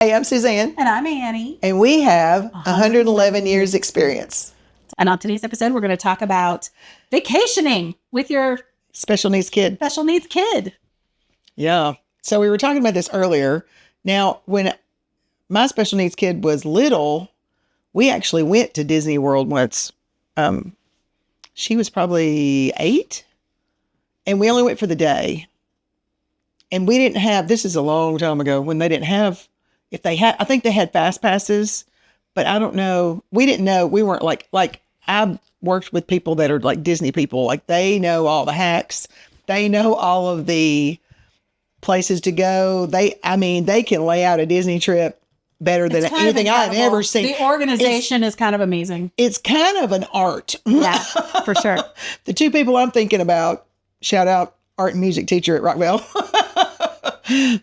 Hey, I'm Suzanne. And I'm Annie. And we have 111 years experience. And on today's episode, we're going to talk about vacationing with your Special needs kid. special needs kid. Yeah. So we were talking about this earlier. Now, when my special needs kid was little, we actually went to Disney World once. She was probably 8, and we only went for the day. And we didn't have, this is a long time ago, when they didn't have, if they had, I think they had fast passes, but I don't know. We didn't know. We weren't like I worked with people that are like Disney people. Like they know all the hacks. They know all of the places to go. They can lay out a Disney trip better than anything I've ever seen. The organization is kind of amazing. It's kind of an art. Yeah, for sure. The two people I'm thinking about, shout out art and music teacher at Rockwell.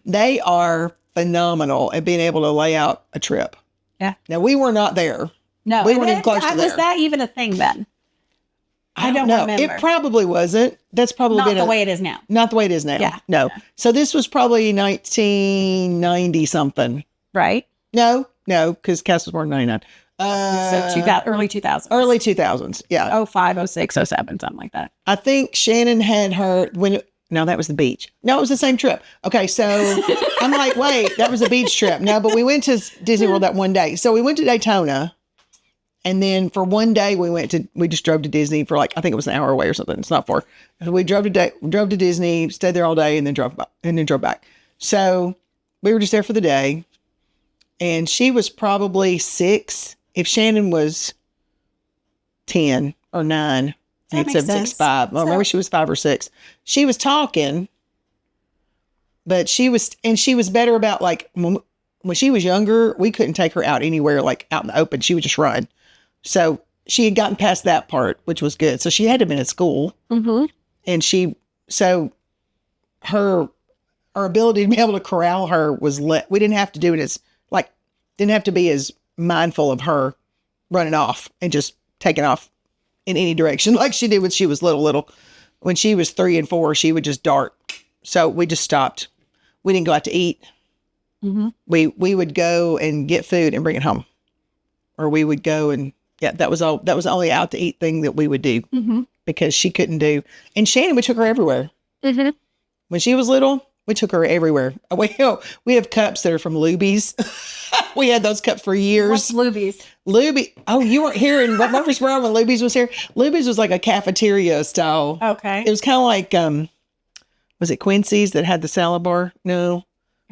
They are phenomenal at being able to lay out a trip. Yeah. Now, we were not there. No. We weren't even close to there. Was that even a thing then? I don't know. remember. It probably wasn't. That's probably Not the way it is now. Not the way it is now. Yeah. No. So this was probably 1990 something. Right? No, because Cass was born in 99. So early 2000s. Early 2000s. Yeah. 05, 06, 07, something like that. I think Shannon had her no, that was the beach. No, it was the same trip. Okay, so I'm like, wait, that was a beach trip. No, but we went to Disney World that one day. So we went to Daytona, and then for one day we just drove to Disney for I think it was an hour away or something. It's not far. So we drove to Disney, stayed there all day, and then drove back. So we were just there for the day, and she was probably 6. If Shannon was 10 or 9. That makes sense. 5. Well, maybe she was 5 or 6. She was talking, but she was better about when she was younger, we couldn't take her out anywhere, out in the open. She would just run. So she had gotten past that part, which was good. So she had to have been at school. Mm-hmm. And her ability to be able to corral her was we didn't have to do it as didn't have to be as mindful of her running off and just taking off in any direction like she did when she was little. When she was 3 and 4, she would just dart. So we just stopped. We didn't go out to eat. Mm-hmm. We would go and get food and bring it home, or we would go and that was all. That was the only out to eat thing that we would do because she couldn't do. And Shannon, we took her everywhere. Mm-hmm. When she was little, we took her everywhere. We have cups that are from Luby's. We had those cups for years. What's Luby's? Luby. Oh, you weren't here in Murfreesboro when Luby's was here? Luby's was like a cafeteria style. Okay. It was kind of like, was it Quincy's that had the salad bar? No.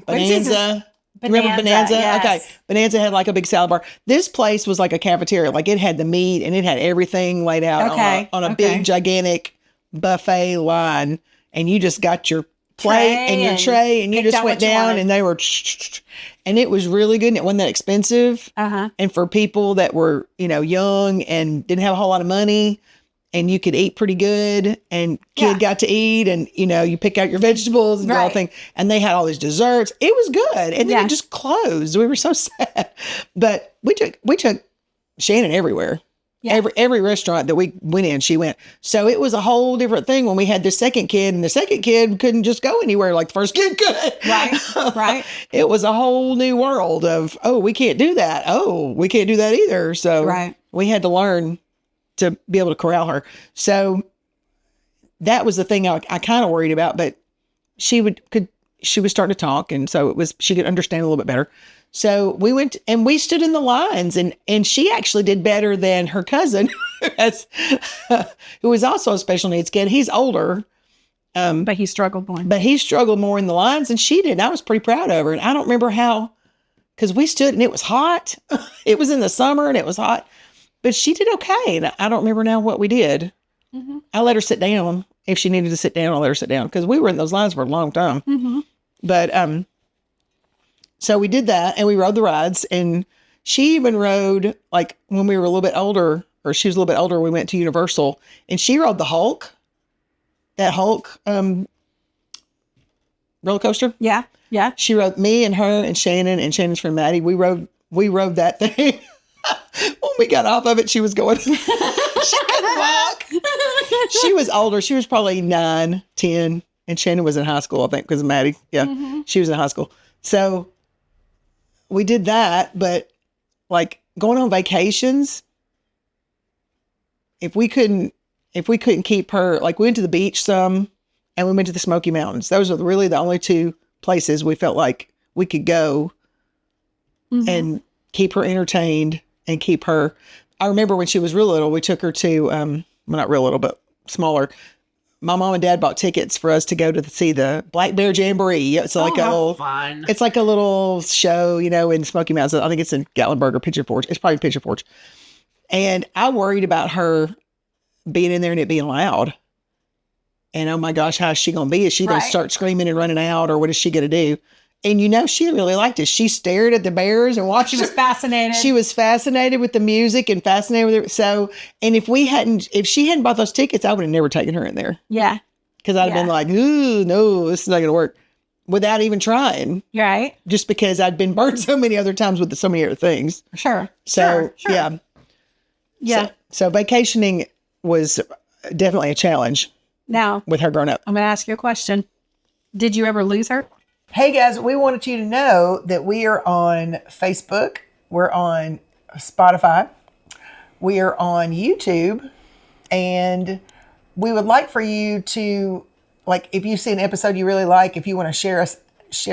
Bonanza. Remember Bonanza? Yes. Okay. Bonanza had like a big salad bar. This place was like a cafeteria. Like it had the meat and it had everything laid out on a big, gigantic buffet line. And you just got your plate and your tray and you just went down and they were, and it was really good and it wasn't that expensive. Uh-huh. And for people that were, young and didn't have a whole lot of money and you could eat pretty good and kid got to eat and, you pick out your vegetables and all thing. And they had all these desserts. It was good. And then it just closed. We were so sad, but we took Shannon everywhere. Yeah. Every restaurant that we went in, she went. So it was a whole different thing when we had the second kid, and the second kid couldn't just go anywhere like the first kid could. Right. It was a whole new world of, we can't do that. Oh, we can't do that either. So we had to learn to be able to corral her. So that was the thing I kind of worried about, but she was starting to talk, and so she could understand a little bit better. So we went and we stood in the lines and she actually did better than her cousin who was also a special needs kid. He's older. But he struggled more. But he struggled more in the lines than she did. I was pretty proud of her. And I don't remember how, because we stood and it was hot. It was in the summer and it was hot. But she did okay. And I don't remember now what we did. Mm-hmm. I let her sit down. If she needed to sit down, I let her sit down. Because we were in those lines for a long time. Mm-hmm. But so we did that and we rode the rides, and she even rode when we were a little bit older, or she was a little bit older, we went to Universal and she rode the Hulk, that Hulk roller coaster. Yeah. Yeah. She rode, me and her and Shannon's friend Maddie. We rode that thing. When we got off of it, she was going, she couldn't walk. She was older. She was probably 9, 10, and Shannon was in high school, I think, because of Maddie. Yeah. Mm-hmm. She was in high school. So we did that, but like going on vacations, if we couldn't keep her, like we went to the beach some and we went to the Smoky Mountains. Those are really the only two places we felt like we could go and keep her entertained and keep her. I remember when she was real little, we took her to, well, not real little, but smaller. My mom and dad bought tickets for us to go to see the Black Bear Jamboree. It's like a little fun. It's like a little show, in Smoky Mountains. I think it's in Gatlinburg or Pigeon Forge. It's probably Pigeon Forge. And I worried about her being in there and it being loud. And oh my gosh, how is she going to be? Is she going to start screaming and running out, or what is she going to do? And she really liked it. She stared at the bears and watched. She was fascinated. She was fascinated with the music and fascinated with it. So, and if she hadn't bought those tickets, I would have never taken her in there. Yeah. Because I'd have been like, ooh, no, this is not going to work, without even trying. Right. Just because I'd been burned so many other times with so many other things. Sure. So, sure. yeah. Yeah. So vacationing was definitely a challenge. Now, with her growing up. I'm going to ask you a question. Did you ever lose her? Hey guys, we wanted you to know that we are on Facebook. We're on Spotify. We are on YouTube. And we would like for you to, like, if you see an episode you really like, if you want to share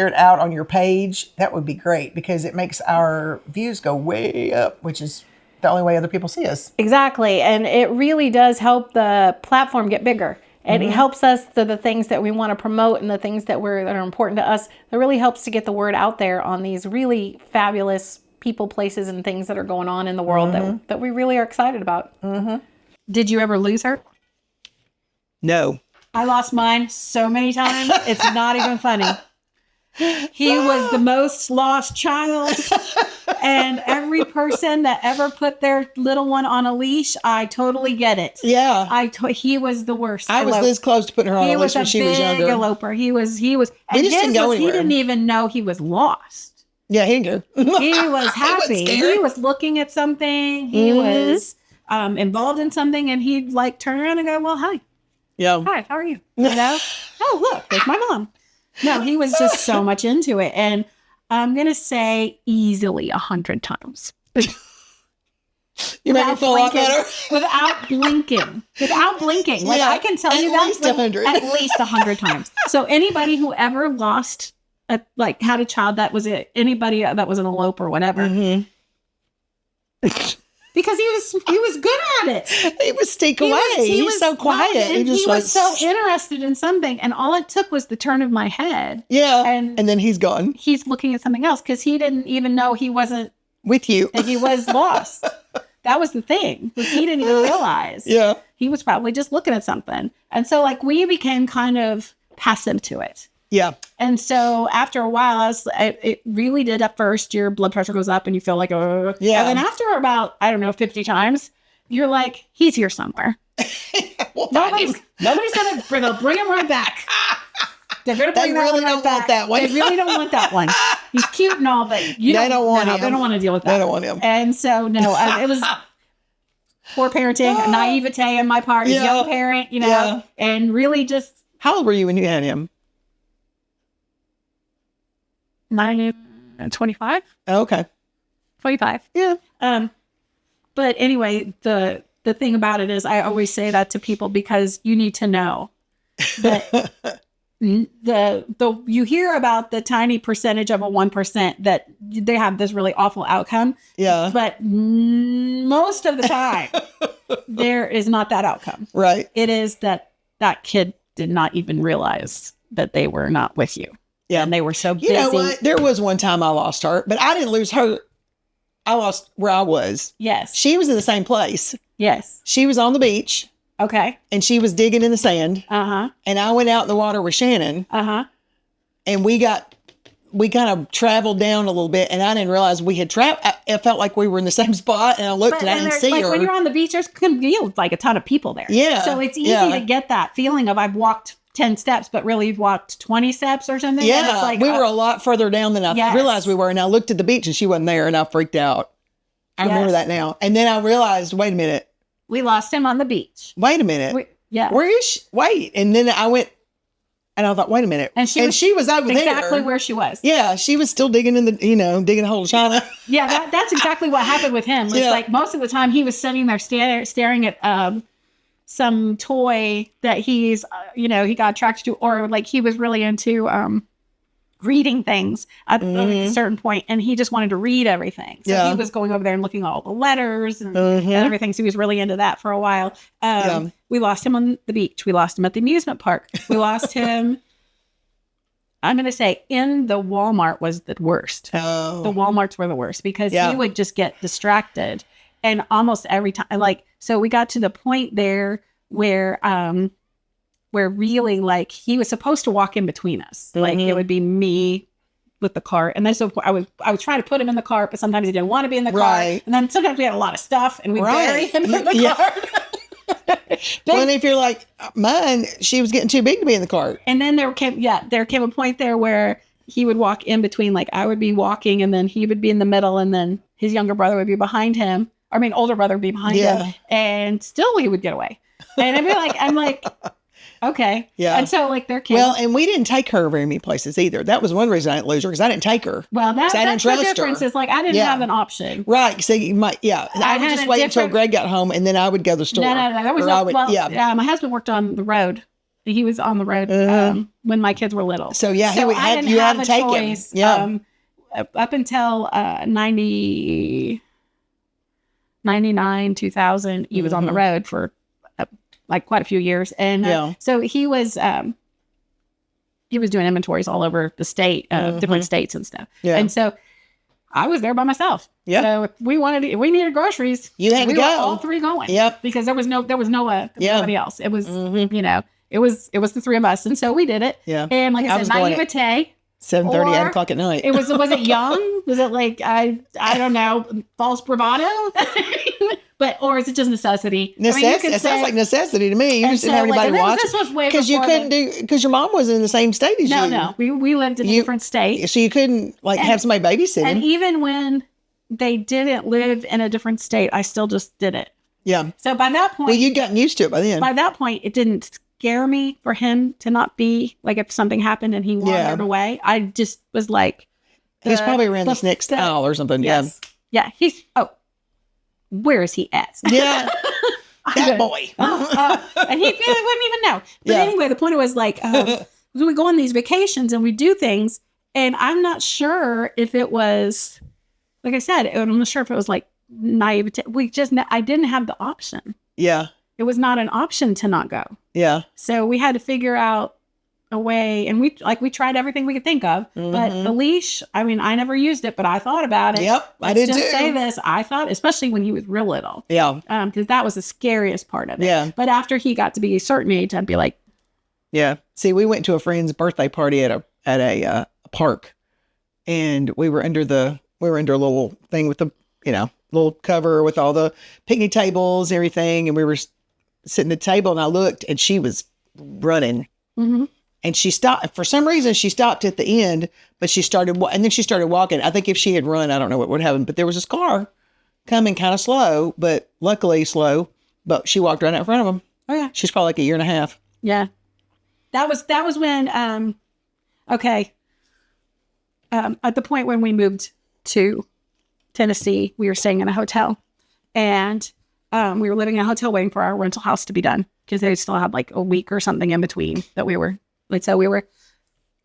it out on your page, that would be great, because it makes our views go way up, which is the only way other people see us. Exactly. And it really does help the platform get bigger. And it helps us to the things that we want to promote and the things that are important to us. It really helps to get the word out there on these really fabulous people, places, and things that are going on in the world that we really are excited about. Did you ever lose her? No. I lost mine so many times. It's not even funny. He was the most lost child. And every person that ever put their little one on a leash, I totally get it. Yeah. He was the worst. I was this close to putting her on a leash when she was younger. He was a big eloper. He was, and he didn't even know he was lost. Yeah, he didn't care. He was happy. He was looking at something. He was involved in something, and he'd like turn around and go, well, hi. Yeah. Hi, how are you? Oh, look, there's my mom. No, he was just so much into it. And I'm going to say easily 100 times. You make me feel a lot better. Without blinking. Like, yeah, I can tell you that. At least 100. At least 100 times. So anybody who ever lost, had a child that was anybody that was an elope or whatever. Because he was good at it. He was sneak away. He was so quiet. He was so interested in something. And all it took was the turn of my head. Yeah. And then he's gone. He's looking at something else because he didn't even know he wasn't with you. And he was lost. That was the thing. He didn't even realize. Yeah. He was probably just looking at something. And so we became kind of passive to it. Yeah. And so after a while, it really did at first, your blood pressure goes up and you feel like, oh. Yeah. And then after about, 50 times, you're like, he's here somewhere. Nobody's going to bring him right back. They're going to bring that one right back. They really don't want that one. He's cute and all, but they don't want him. They don't want to deal with that. They don't want him. And so, no, it was poor parenting, naivete on my part as a young parent, and really just. How old were you when you had him? 25. Oh, okay. 25. Yeah. But anyway, the thing about it is I always say that to people because you need to know that you hear about the tiny percentage of a 1% that they have this really awful outcome. Yeah. But most of the time there is not that outcome. Right. It is that kid did not even realize that they were not with you. Yeah. And they were so busy. You know what? There was one time I lost her, but I didn't lose her. I lost where I was. Yes. She was in the same place. Yes. She was on the beach. Okay. And she was digging in the sand. Uh-huh. And I went out in the water with Shannon. Uh-huh. And we kind of traveled down a little bit, and I didn't realize we had traveled. It felt like we were in the same spot, and I looked and I didn't see her. When you're on the beach, there's going to be a ton of people there. Yeah. So it's easy to get that feeling of I've walked 10 steps, but really you've walked 20 steps or something. Yeah. And it's we were a lot further down than I realized we were. And I looked at the beach and she wasn't there, and I freaked out. I remember that now. And then I realized, wait a minute. We lost him on the beach. Wait a minute. Yeah. Where is she? Wait. And then I went And I thought, wait a minute. And she was over there. Exactly where she was. Yeah. She was still digging in the, digging a hole of China. Yeah. That's exactly what happened with him. It's like most of the time he was sitting there staring at some toy that he's, he got attracted to, or like he was really into reading things at a certain point, and he just wanted to read everything. So he was going over there and looking at all the letters and everything. So he was really into that for a while. We lost him on the beach. We lost him at the amusement park. We lost him. I'm going to say in the Walmart was the worst. Oh. The Walmarts were the worst because he would just get distracted. And almost every time, so we got to the point there where really, like, he was supposed to walk in between us. Like, it would be me with the cart. And then so I would try to put him in the cart, but sometimes he didn't want to be in the cart. And then sometimes we had a lot of stuff and we'd bury him in the cart. Well, and if you're like mine, she was getting too big to be in the cart. And then there came a point there where he would walk in between, like I would be walking and then he would be in the middle and then his younger brother would be behind him. Older brother would be behind him. And still he would get away. And I'd be like, I'm like, okay. Yeah. And so like there came. Well, and we didn't take her very many places either. That was one reason I didn't lose her because I didn't take her. Well, that's the difference. Is like I didn't have an option. Right. So you might, I would just wait until Greg got home and then I would go to the store. No. That was my husband worked on the road. He was on the road when my kids were little. So you had to take him. Yeah. Up until 99, 2000, he was on the road for like quite a few years. And so he was doing inventories all over the state, different states and stuff. Yeah. And so I was there by myself. Yeah. So if we needed groceries, you had to go. Were all three going. Yep. Because there was nobody else. It was, it was the three of us. And so we did it. Yeah. And like I said, naivete. 7:30, 8 o'clock at night. Was it young? Was it like, I don't know, false bravado? Or is it just necessity? It sounds like necessity to me. You just didn't have anybody watching. Because you couldn't because your mom wasn't in the same state as you. No. We lived in a different state. So you couldn't have somebody babysitting. And even when they didn't live in a different state, I still just did it. Yeah. So by that point. Well, you'd gotten used to it by then. By that point, it didn't scare me for him to not be, like if something happened and he wandered away. I just was like. He's probably around this next aisle or something. Yes. Yeah. Where is he at? Yeah. That boy. And he wouldn't even know. But anyway, the point was like, we go on these vacations and we do things. And I'm not sure if it was, like I said, I'm not sure if it was like naivete. I didn't have the option. Yeah. It was not an option to not go. Yeah. So we had to figure out a way, and we tried everything we could think of, but the leash, I never used it, but I thought about it. Yep, I did too. Say this, I thought, especially when he was real little. Yeah. Because that was the scariest part of it. Yeah. But after he got to be a certain age, I'd be like. Yeah. See, we went to a friend's birthday party at a park, and we were under a little thing with the, little cover with all the picnic tables, everything, and we were sitting at the table, and I looked, and she was running. Mm-hmm. And she stopped, for some reason, she stopped at the end, but she started, and then she started walking. I think if she had run, I don't know what would happen, but there was this car coming kind of slow, but luckily slow, but she walked right out in front of him. Oh, yeah. She's probably like a year and a half. Yeah. That was when, at the point when we moved to Tennessee, we were staying in a hotel, and we were living in a hotel waiting for our rental house to be done because they still had like a week or something in between that we were. And so we were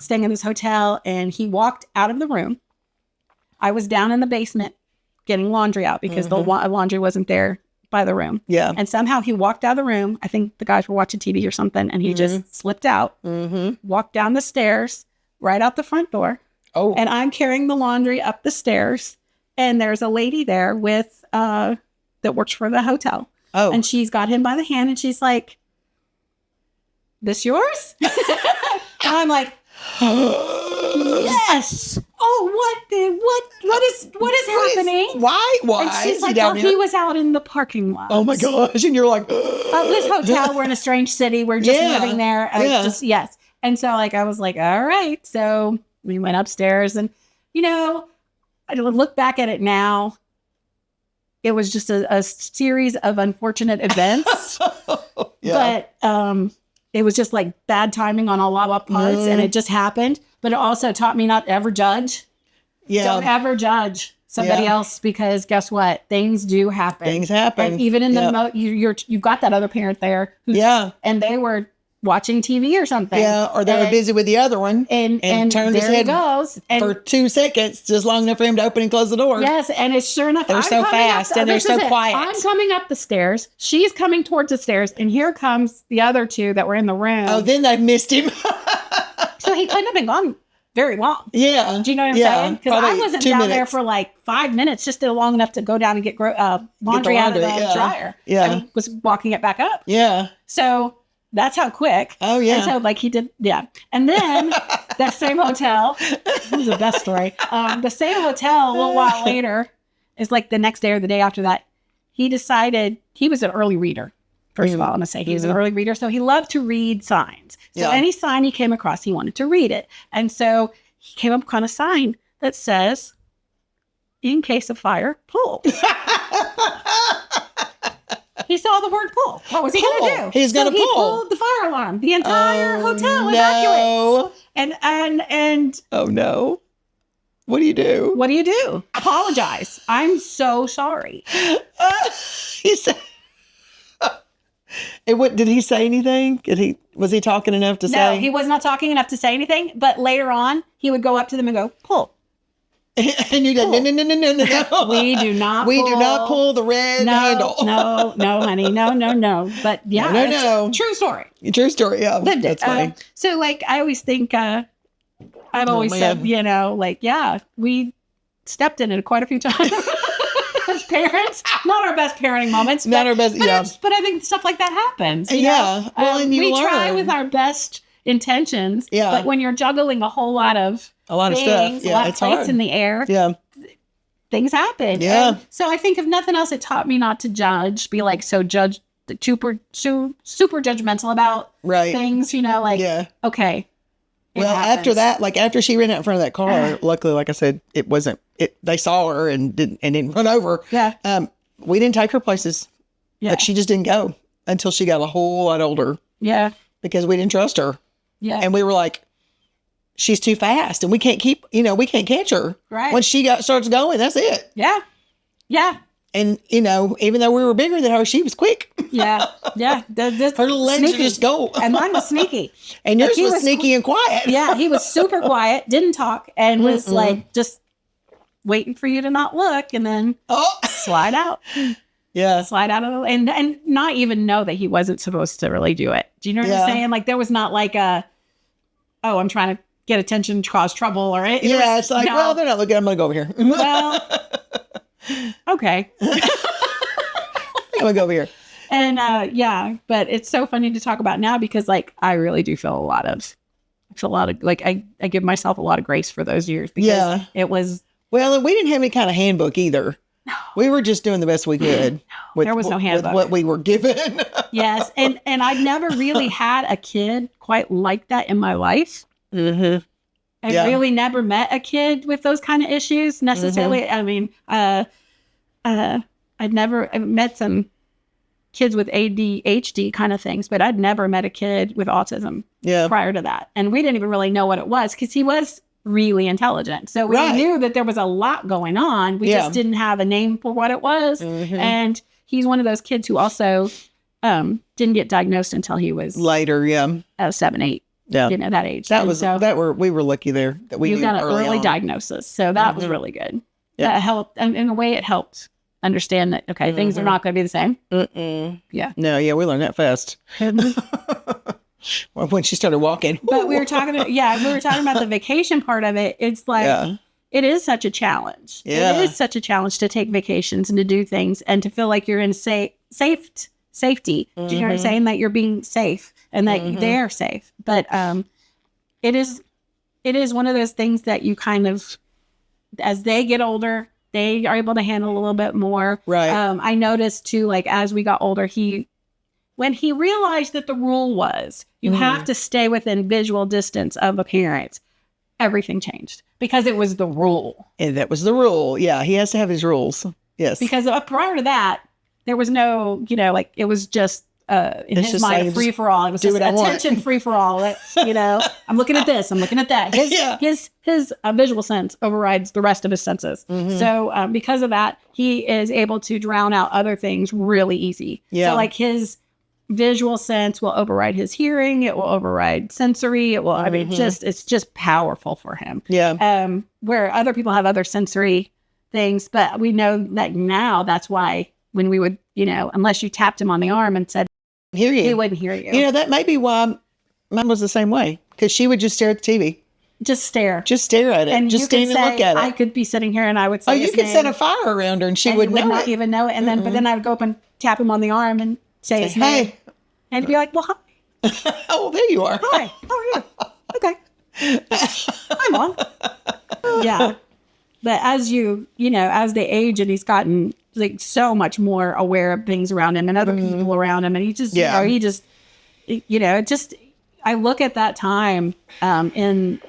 staying in this hotel, and he walked out of the room. I was down in the basement getting laundry out because the laundry wasn't there by the room. Yeah. And somehow he walked out of the room. I think the guys were watching TV or something, and he just slipped out, walked down the stairs, right out the front door. Oh. And I'm carrying the laundry up the stairs, and there's a lady there with that works for the hotel. Oh. And she's got him by the hand, and she's like, "This yours?" And I'm like, "Yes." Oh, what is happening? Why? And she's like, he was out in the parking lot. Oh my gosh. And you're like, this hotel, we're in a strange city. We're just living there. Yes. And so like, I was like, all right. So we went upstairs, and, I look back at it now. It was just a series of unfortunate events. Yeah. But, it was just like bad timing on a lot of parts and it just happened. But it also taught me not to ever judge. Yeah. Don't ever judge somebody else, because guess what? Things do happen. Things happen. And even in the you've got that other parent there and they were watching TV or something. Yeah, or they were busy with the other one and turned his there head he goes. And for 2 seconds, just long enough for him to open and close the door. Yes, and it's sure enough. They're so fast and they're so quiet. I'm coming up the stairs. She's coming towards the stairs, and here comes the other two that were in the room. Oh, then they missed him. So he couldn't have been gone very long. Yeah. Do you know what I'm saying? Because I wasn't down minutes. there for like 5 minutes, just long enough to go down and get laundry out of the dryer. Yeah. And was walking it back up. Yeah. So that's how quick. Oh, yeah. And so like he did. Yeah. And then that same hotel, this is the best story. The same hotel a little while later is like the next day or the day after that. He decided he was an early reader. First of all, I'm going to say he was an early reader. So he loved to read signs. So any sign he came across, he wanted to read it. And so he came up on a sign that says, in case of fire, pull. He saw the word pull. What was he going to do? He's going to pull. He pulled the fire alarm. The entire hotel evacuates. And oh no. What do you do? What do you do? Apologize. I'm so sorry. He said, did he say anything? Was he talking enough to say? No, he was not talking enough to say anything. But later on, he would go up to them and go, pull. And you go, no. We do not. We do not pull the red handle. No, honey, no. But yeah, no. True story. True story. Yeah, lived it. That's funny. So like, I always think, I've always said, we stepped in it quite a few times. As parents, not our best parenting moments. Not our best, But I think stuff like that happens. Yeah. Well, and we try with our best intentions. Yeah. But when you're juggling a whole lot of stuff. Yeah, a lot of it's plates hard. in the air. Yeah. Things happen. Yeah. And so I think if nothing else, it taught me not to judge, be like super judgmental about things, okay. Well, after that, like after she ran out in front of that car, luckily, like I said, they saw her and didn't run over. Yeah. We didn't take her places. Yeah. Like she just didn't go until she got a whole lot older. Yeah. Because we didn't trust her. Yeah. And we were like, she's too fast and we can't catch her. Right. Once she starts going, that's it. Yeah. Yeah. And, even though we were bigger than her, she was quick. Yeah. Yeah. Her little legs would just go. And mine was sneaky. And yours was sneaky and quiet. Yeah. He was super quiet, didn't talk, and was like just waiting for you to not look and then slide out. Yeah. Slide out of and not even know that he wasn't supposed to really do it. Do you know what I'm saying? Like there was not like I'm trying to get attention to cause trouble or it. It's like, well, they're not looking. I'm going to go over here. Well, okay. I'm going to go over here. And but it's so funny to talk about now because like I really do feel a lot of like I give myself a lot of grace for those years because it was. Well, and we didn't have any kind of handbook either. No. We were just doing the best we could. There was no handbook. With what we were given. Yes. And I'd never really had a kid quite like that in my life. Mm-hmm. I really never met a kid with those kind of issues necessarily. Mm-hmm. I mean, I've met some kids with ADHD kind of things, but I'd never met a kid with autism prior to that. And we didn't even really know what it was because he was really intelligent. So we knew that there was a lot going on. We just didn't have a name for what it was. Mm-hmm. And he's one of those kids who also didn't get diagnosed until he was later, 7, 8. Yeah, that age. We were lucky there that we got an early on. diagnosis. So that was really good. Yeah. That helped, and in a way, it helped understand that things are not going to be the same. Mm-mm. Yeah. No. Yeah, we learned that fast. When she started walking. But we were talking about the vacation part of it. It's like it is such a challenge. Yeah. It is such a challenge to take vacations and to do things and to feel like you're in safety. Mm-hmm. Do you know what I'm saying? That you're being safe and that they're safe. But it is one of those things that you kind of, as they get older, they are able to handle a little bit more. Right. I noticed too, like as we got older, when he realized that the rule was you have to stay within visual distance of a parent, everything changed because it was the rule. And that was the rule. Yeah. He has to have his rules. Yes. Because prior to that, there was no, it was just in his mind, a free for all. It was just attention free for all. I'm looking at this. I'm looking at that. His visual sense overrides the rest of his senses. Mm-hmm. So because of that, he is able to drown out other things really easy. Yeah. So like his visual sense will override his hearing. It will override sensory. It will. I mean, it's just powerful for him. Yeah. Where other people have other sensory things, but we know that now that's why when we would, unless you tapped him on the arm and said, hear you. He wouldn't hear you. That may be why mine was the same way, because she would just stare at the TV. Just stare. Just stare at it. And just stand and look at it. I could be sitting here and I would say, oh, you could set a fire around her and she would not even know it. And then, but then I would go up and tap him on the arm and say his name. And he'd be like, well, hi. Oh, there you are. Hi. How are you? Okay. Hi, Mom. Yeah. But as as they age and he's gotten like so much more aware of things around him and other people around him, and he just, I look at that time in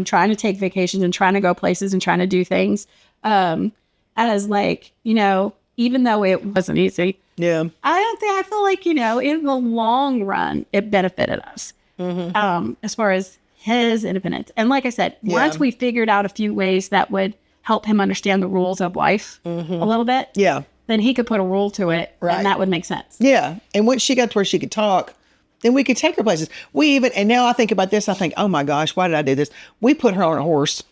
trying to take vacations and trying to go places and trying to do things as like, even though it wasn't easy. Yeah. I feel like, in the long run, it benefited us as far as his independence. And like I said, once we figured out a few ways that would help him understand the rules of life a little bit. Yeah. Then he could put a rule to it, and that would make sense. Yeah. And once she got to where she could talk, then we could take her places. And now I think about this, I think, oh my gosh, why did I do this? We put her on a horse.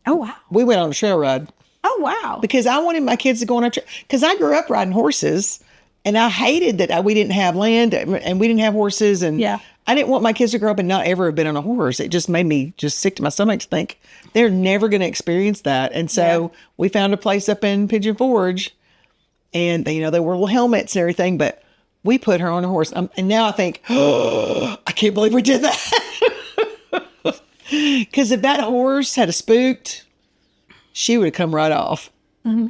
Oh, wow. We went on a trail ride. Oh, wow. Because I wanted my kids to go on a trail. Because I grew up riding horses, and I hated that we didn't have land, and we didn't have horses. And I didn't want my kids to grow up and not ever have been on a horse. It just made me just sick to my stomach to think they're never going to experience that. And so we found a place up in Pigeon Forge, and there were little helmets and everything, but we put her on a horse. And now I think, oh, I can't believe we did that. Because if that horse had a spooked, she would have come right off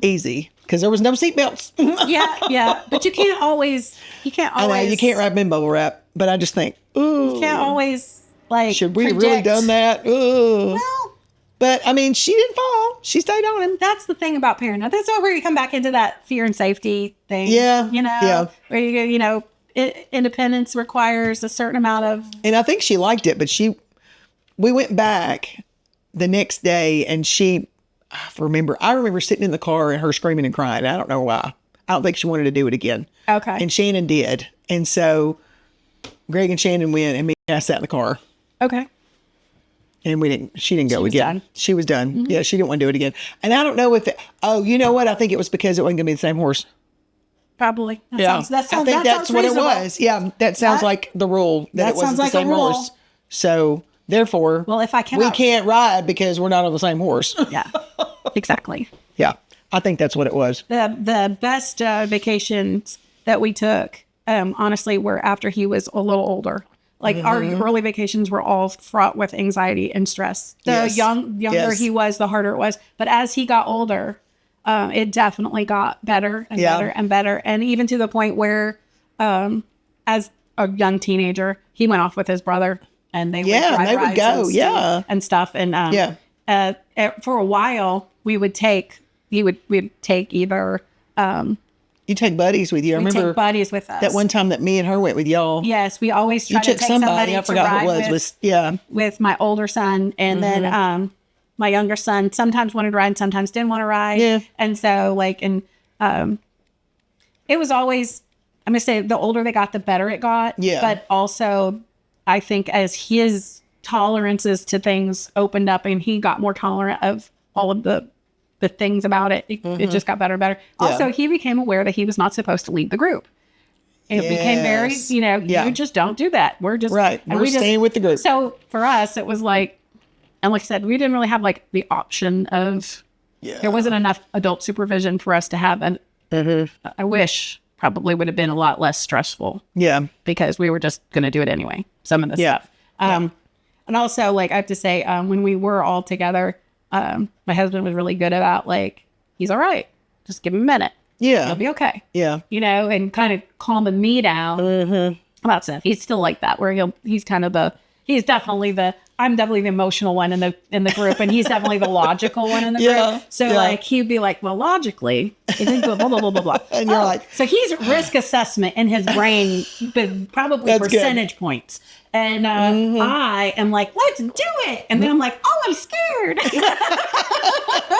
easy. Because there was no seatbelts. Yeah. But you can't always. I know, you can't wrap in bubble wrap. But I just think, ooh. You can't always, should we have really done that? Ooh. Well. But, I mean, she didn't fall. She stayed on him. That's the thing about parenthood. That's where you come back into that fear and safety thing. Yeah. Yeah. Where you go, independence requires a certain amount of. And I think she liked it, but we went back the next day and I remember sitting in the car and her screaming and crying. I don't know why. I don't think she wanted to do it again. Okay. And Shannon did. And so Greg and Shannon went, and me and I sat in the car. Okay. And she didn't go again. She was done. Mm-hmm. Yeah, she didn't want to do it again. And I don't know if you know what? I think it was because it wasn't going to be the same horse. Probably. I think that's what it was. Yeah, that sounds like the rule, that it wasn't the same horse. So therefore, we can't ride because we're not on the same horse. Yeah, exactly. Yeah, I think that's what it was. The best vacations that we took, honestly, were after he was a little older. Like our early vacations were all fraught with anxiety and stress. The younger he was, the harder it was. But as he got older, it definitely got better and better and better. And even to the point where, as a young teenager, he went off with his brother, and they would go and stuff. And for a while, we'd take either. You take buddies with you. I remember take buddies with us. That one time that me and her went with y'all. Yes, we always try to take somebody. I forgot who it was. With my older son, and then my younger son sometimes wanted to ride and sometimes didn't want to ride. Yeah. And so it was always, I'm gonna say, the older they got, the better it got. Yeah. But also, I think as his tolerances to things opened up and he got more tolerant of all of the things about it, it just got better and better. Yeah. Also, he became aware that he was not supposed to lead the group. It became very, you just don't do that. We're just right. We're staying with the group. So for us, it was like, and like I said, we didn't really have the option of. There wasn't enough adult supervision for us to have, and I wish probably would have been a lot less stressful. Yeah, because we were just going to do it anyway. Some of the stuff. And also, I have to say, when we were all together. My husband was really good about he's all right. Just give him a minute. Yeah. He'll be okay. Yeah. And kind of calming me down about stuff. He's still like that, where I'm definitely the emotional one in the group, and he's definitely the logical one in the group. So he'd be like, well, logically, You didn't do it, blah, blah, blah, blah, blah. And you're like... So he's risk assessment in his brain, but probably That's percentage points. And I am like, let's do it. And then I'm like, oh, I'm scared. no,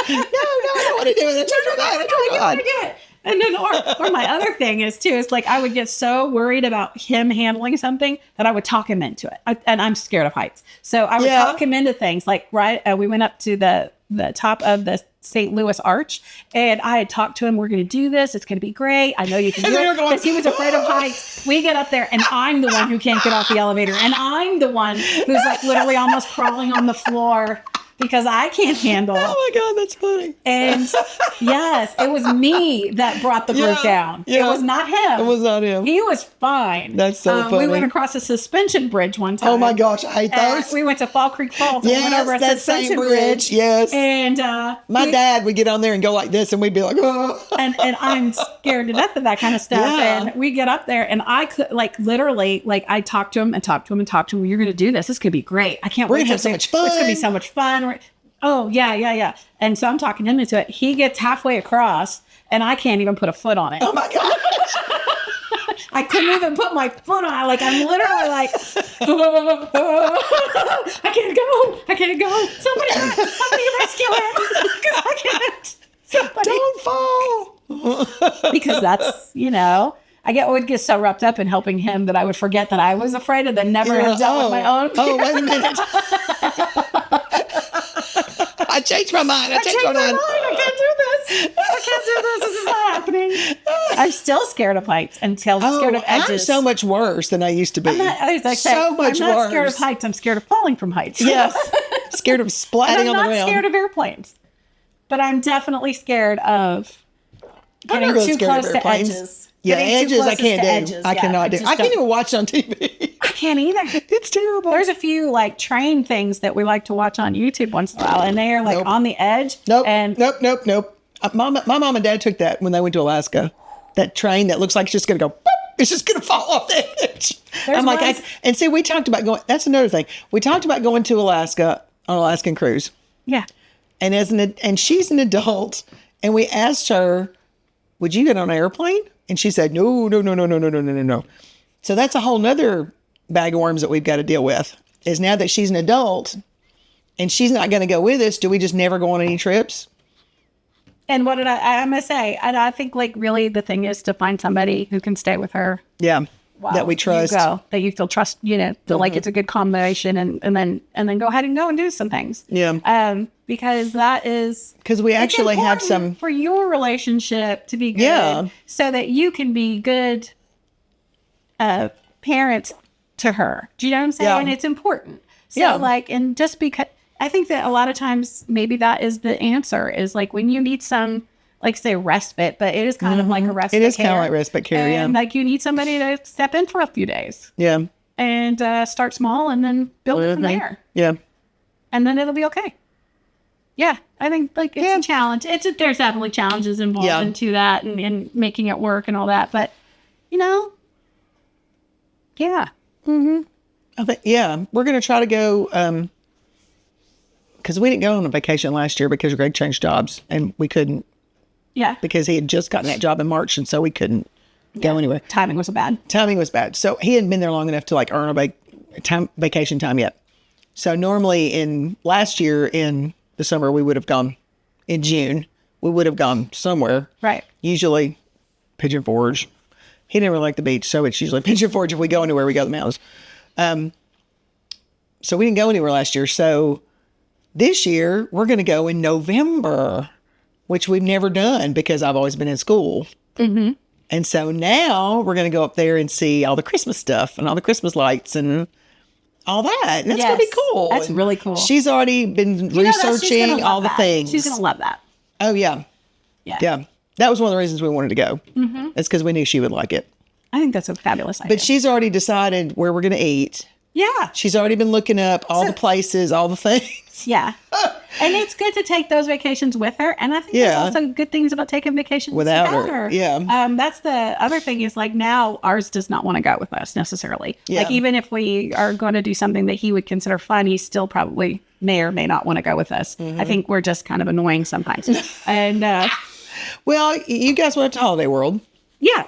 I don't want to do it. I don't want to do it. And then, or my other thing is too, is like, I would get so worried about him handling something that I would talk him into it. And I'm scared of heights. So I would talk him into things like, we went up to the top of the St. Louis Arch, and I had talked to him, we're going to do this. It's going to be great. I know you can do it. Because he was afraid of heights. We get up there and I'm the one who can't get off the elevator. And I'm the one who's like literally almost crawling on the floor because I can't handle. Oh my God, that's funny. And yes, it was me that brought the group down. Yeah. It was not him. It was not him. He was fine. That's so funny. We went across a suspension bridge one time. Oh my gosh, I hate those. We went to Fall Creek Falls and went over a suspension bridge. Yes. And my dad would get on there and go like this, and we'd be like, oh. And I'm scared to death of that kind of stuff. Yeah. And we get up there, and I could literally I talked to him and talked to him and talked to him. You're going to do this. This could be great. I can't wait to have so much fun. It's going to be so much fun. Oh, yeah. And so I'm talking him into it. He gets halfway across, and I can't even put a foot on it. Oh, my God. I couldn't even put my foot on it. Like, I'm literally like, I can't go. Somebody rescue him. Because I can't. Somebody. Don't fall. Because that's, would get so wrapped up in helping him that I would forget that I was afraid and then never have dealt with my own fear. Oh, wait a minute. I changed my mind. I changed my mind. I can't do this. This is not happening. I'm still scared of heights and scared of edges. I'm so much worse than I used to be. I'm not scared of heights. I'm scared of falling from heights. Yes. Scared of splatting on the ground. I'm not scared of airplanes. But I'm definitely scared of getting too close to edges. Yeah, edges I can't do. I cannot do. I can't even watch on TV. I can't either. It's terrible. There's a few train things that we like to watch on YouTube once in a while, and they are on the edge. Nope. My mom and dad took that when they went to Alaska. That train that looks like it's just going to go, boop, it's just going to fall off the edge. I'm like, and see, we talked about going, that's another thing. We talked about going to Alaska on an Alaskan cruise. Yeah. And she's an adult, and we asked her, would you get on an airplane? And she said, no. So that's a whole nother bag of worms that we've got to deal with, is now that she's an adult and she's not going to go with us, do we just never go on any trips? And what did I must say, and I think really the thing is to find somebody who can stay with her. Yeah. That we trust. That you feel trust, feel like it's a good combination and then go ahead and go and do some things. Yeah. Because that is. Because we actually have some. For your relationship to be good. So that you can be good parents to her. Do you know what I'm saying? Yeah. And it's important. So and just because I think that a lot of times maybe that is the answer is when you need some, say respite, but it is kind of like a respite care. It is kind of like respite care, and you need somebody to step in for a few days. Yeah. And start small and then build it from there. Yeah. And then it'll be okay. Yeah. I think it's a challenge. There's definitely challenges involved into that and making it work and all that. But, yeah. Mm-hmm. I think, we're going to try to go, because we didn't go on a vacation last year because Greg changed jobs and we couldn't. Yeah. Because he had just gotten that job in March, and so we couldn't go anywhere. Timing was bad. So he hadn't been there long enough to earn a vacation time yet. So normally last year in the summer, we would have gone in June. We would have gone somewhere. Right. Usually Pigeon Forge. He didn't really like the beach, so it's usually Pigeon Forge. If we go anywhere, we go to the mountains. So we didn't go anywhere last year. So this year, we're going to go in November, which we've never done because I've always been in school. Mm-hmm. And so now we're going to go up there and see all the Christmas stuff and all the Christmas lights and all that. And that's going to be cool. That's really cool. She's already been researching all the things. She's going to love that. Oh, yeah. Yeah. That was one of the reasons we wanted to go. Mm-hmm. It's because we knew she would like it. I think that's a fabulous idea. But she's already decided where we're going to eat. Yeah. She's already been looking up all the places, all the things. Yeah. And it's good to take those vacations with her. And I think there's also good things about taking vacations without her. Yeah. That's the other thing is now ours does not want to go with us necessarily. Yeah. Even if we are going to do something that he would consider fun, he still probably may or may not want to go with us. Mm-hmm. I think we're just kind of annoying sometimes. And Well, you guys went to Holiday World. Yeah.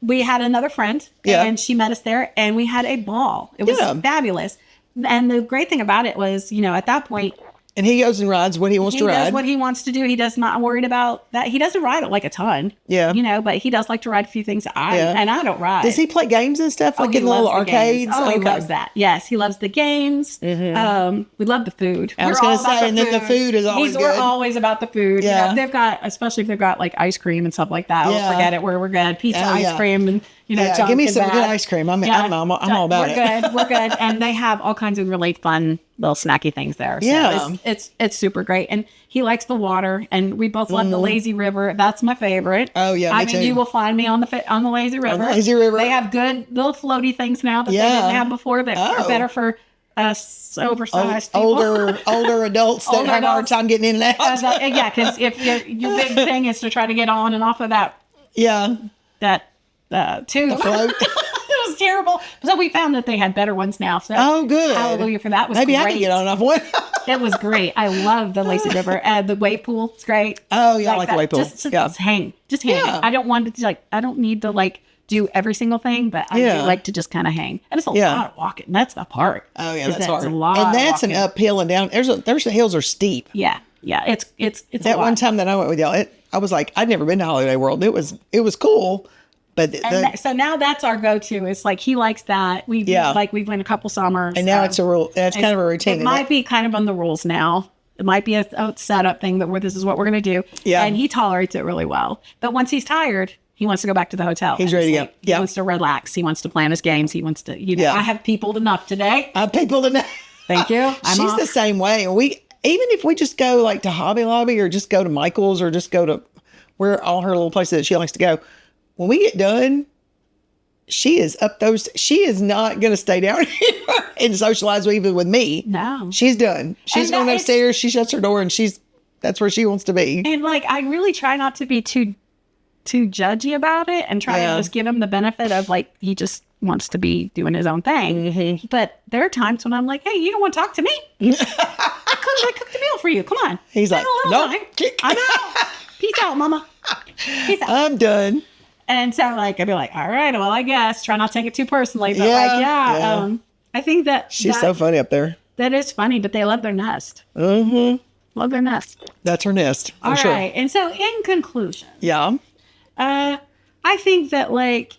We had another friend and she met us there and we had a ball. It was fabulous. And the great thing about it was, at that point, and he goes and rides what he wants to ride. He does what he wants to do. He does not worried about that. He doesn't ride it like a ton. Yeah. But he does like to ride a few things. And I don't ride. Does he play games and stuff? Like in little arcades? Oh, he loves that. Yes, he loves the games. Mm-hmm. We love the food. I was going to say, and then the food is always good. We're always about the food. Yeah. Especially if they've got like ice cream and stuff like that. We'll forget it. We're good. Pizza, ice cream, and give me some good ice cream. I'm all about it. We're good. And they have all kinds of really fun little snacky things there. So it's super great. And he likes the water, and we both love the lazy river. That's my favorite. Oh yeah, me too. You will find me on the lazy river. On the lazy river. They have good little floaty things now that they didn't have before that are better for us oversized people. older adults that have a hard time getting in and out. Because if your big thing is to try to get on and off of that tube. It was terrible. So we found that they had better ones now. So good. Hallelujah for that. Maybe great. I can get on off one. It was great. I love the lazy river. The wave pool. It's great. Oh yeah, I like the wave pool. Just hang. Yeah. I don't want to I don't need to do every single thing, but I do like to just kind of hang. And it's a lot of walking. That's the part. Oh yeah, that's hard. It's a lot. And that's an uphill and down. There's the hills are steep. Yeah. It's that one time that I went with y'all. I was like, I'd never been to Holiday World. It was cool. But so now that's our go-to. It's like he likes that. We've went a couple summers, and now it's a rule. It's kind of a routine. It might be kind of on the rules now. It might be a setup thing that this is what we're going to do. Yeah, and he tolerates it really well. But once he's tired, he wants to go back to the hotel. He's ready to go. He wants to relax. He wants to plan his games. He wants to. I have peopled enough today. I've peopled enough. Thank you. She's the same way. Even if we just go to Hobby Lobby or just go to Michael's or just go to where all her little places that she likes to go. When we get done, she is up those. She is not going to stay down here and socialize even with me. No, she's done. She's going upstairs. She shuts her door and that's where she wants to be. And I really try not to be too judgy about it and try to just give him the benefit of he just wants to be doing his own thing. Mm-hmm. But there are times when I'm like, hey, you don't want to talk to me? I cooked a meal for you. Come on. He's like, nope. I'm out. Peace out, mama. Peace out. I'm done. And so I'd be like, all right, well, I guess try not to take it too personally. But I think that she's so funny up there. That is funny, but they love their nest. Mm-hmm. Love their nest. That's her nest. All right. And so in conclusion. Yeah. I think that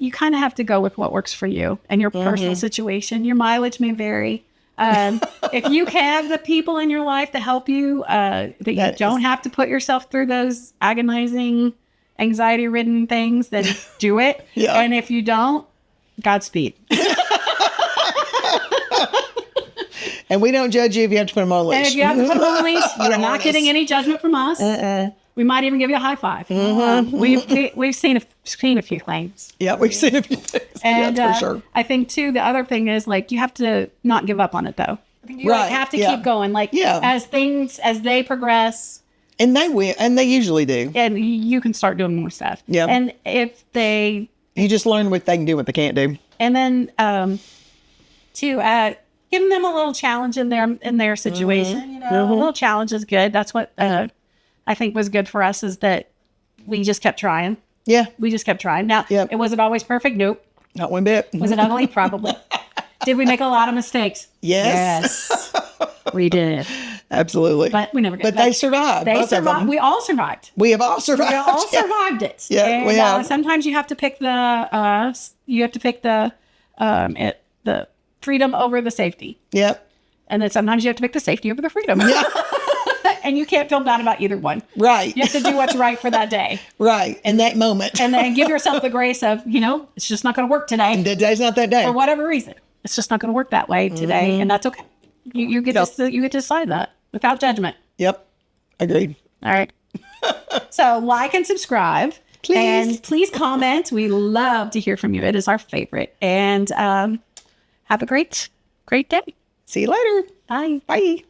you kind of have to go with what works for you and your personal situation. Your mileage may vary. If you have the people in your life to help you, that you don't have to put yourself through those agonizing, anxiety-ridden things, then do it. Yeah. And if you don't, Godspeed. And we don't judge you if you have to put them on a leash. And if you have to put them on a leash, you're not getting any judgment from us. We might even give you a high five. Mm-hmm. We've seen a few things. Yeah, we've seen a few things. And for sure. I think too, the other thing is you have to not give up on it though. You have to keep going. As they progress. And they will, and they usually do. And you can start doing more stuff. Yeah. And you just learn what they can do, what they can't do. And then to give them a little challenge in their situation. A little challenge is good. That's what I think was good for us is that we just kept trying. Yeah. We just kept trying. Now, it wasn't always perfect. Nope. Not one bit. Was it ugly? Probably. Did we make a lot of mistakes? Yes. We did. Absolutely. But we never got But they survived. They survived. We all survived. We have all survived. We all survived it. Yeah, and, we have. Sometimes you have to pick the freedom over the safety. Yep. And then sometimes you have to pick the safety over the freedom. Yeah. And you can't feel bad about either one. Right. You have to do what's right for that day. Right. In that moment. And then give yourself the grace of, it's just not going to work today. Today's not that day. For whatever reason. It's just not going to work that way today. Mm-hmm. And that's okay. You get to decide that without judgment. Yep. Agreed. All right. So like and subscribe. Please. And please comment. We love to hear from you. It is our favorite. And have a great day. See you later. Bye. Bye.